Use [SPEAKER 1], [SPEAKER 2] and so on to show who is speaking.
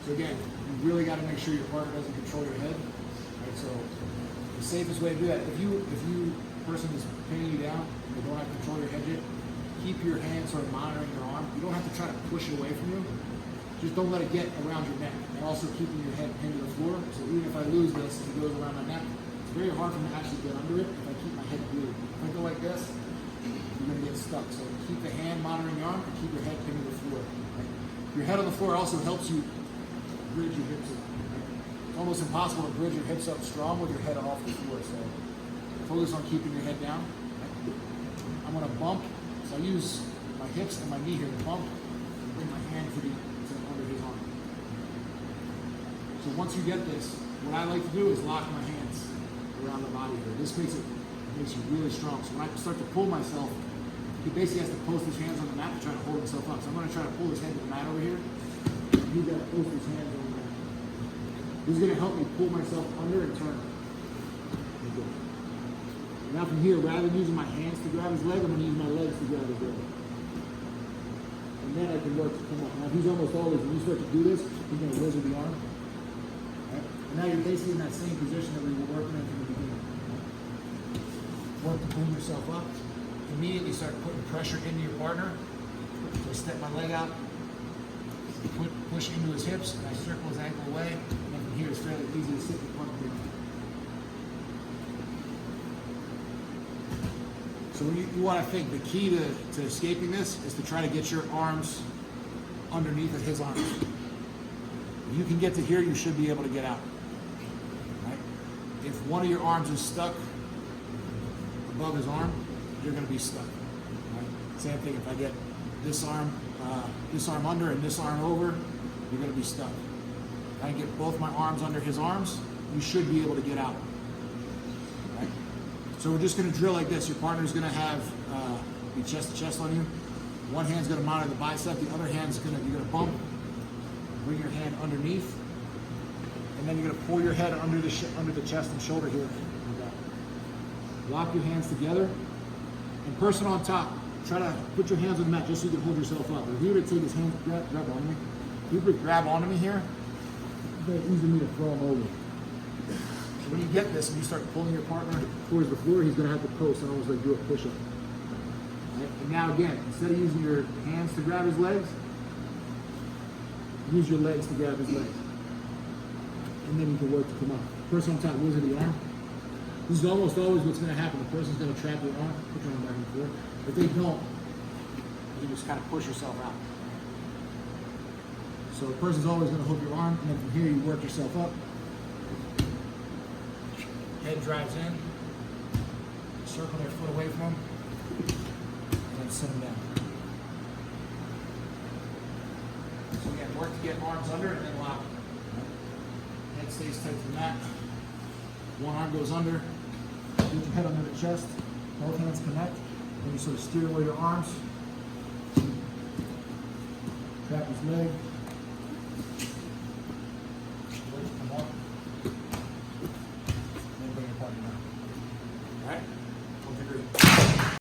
[SPEAKER 1] So again, you really got to make sure your partner doesn't control your head. Right? So the safest way to do that, if you person is pinning you down and they don't have control of your head yet, keep your hand sort of monitoring your arm. You don't have to try to push it away from you. Just don't let it get around your neck. And also keeping your head pinned to the floor. So even if I lose this, it goes around my neck. It's very hard for me to actually get under it if I keep my head glued. If I go like this, you're going to get stuck. So keep the hand monitoring your arm and keep your head pinned to the floor. Right? Your head on the floor also helps you bridge your hips up. Right? It's almost impossible to bridge your hips up strong with your head off the floor. So focus on keeping your head down. Right? I'm going to bump. So I use my hips and my knee here to bump and bring my hand to under his arm. So once you get this, what I like to do is lock my hands around the body here. This makes you really strong. So when I start to pull myself, he basically has to post his hands on the mat to try to hold himself up. So I'm going to try to pull his head to the mat over here. He's got to post his hands on the mat. This is going to help me pull myself under and turn. Now from here, rather than using my hands to grab his leg, I'm going to use my legs to grab his leg. And then I can work to come up. Now he's almost always, when you start to do this, he's going to wizard the arm. Right? And now you're basically in that same position that we were working in from the beginning. Work to pull yourself up. Immediately start putting pressure into your partner. So I step my leg out, push into his hips, and I circle his ankle away. And then from here, it's fairly easy to sit in front of him. So you want to think the key to escaping this is to try to get your arms underneath of his arms. If you can get to here, you should be able to get out. Right? If one of your arms is stuck above his arm, you're going to be stuck. Right? Same thing, if I get this arm under and this arm over, you're going to be stuck. If I get both my arms under his arms, you should be able to get out. Right? So we're just going to drill like this. Your partner's going to have be chest to chest on you. One hand's going to monitor the bicep. The other hand's you're going to bump. Bring your hand underneath, and then you're going to pull your head under the chest and shoulder here. Lock your hands together, and person on top. Try to put your hands on the mat just so you can hold yourself up. If you were to take his hands, grab onto me. If you would grab onto me here, it's very easy for me to throw him over. So when you get this and you start pulling your partner towards the floor, he's going to have to post and almost like do a push-up. Right? And now again, instead of using your hands to grab his legs, use your legs to grab his legs. And then you can work to come up. Person on top, wizard the arm. This is almost always what's going to happen. The person's going to trap your arm, put your arm back and forth. If they don't, you just kind of push yourself out. So the person's always going to hook your arm, and then from here you work yourself up. Head drives in. Circle their foot away from them. And then sit them down. So again, work to get arms under and then lock. Head stays tight to the mat. One arm goes under. Get your head under the chest. Both hands connect. Then you sort of steer away your arms. Trap his leg.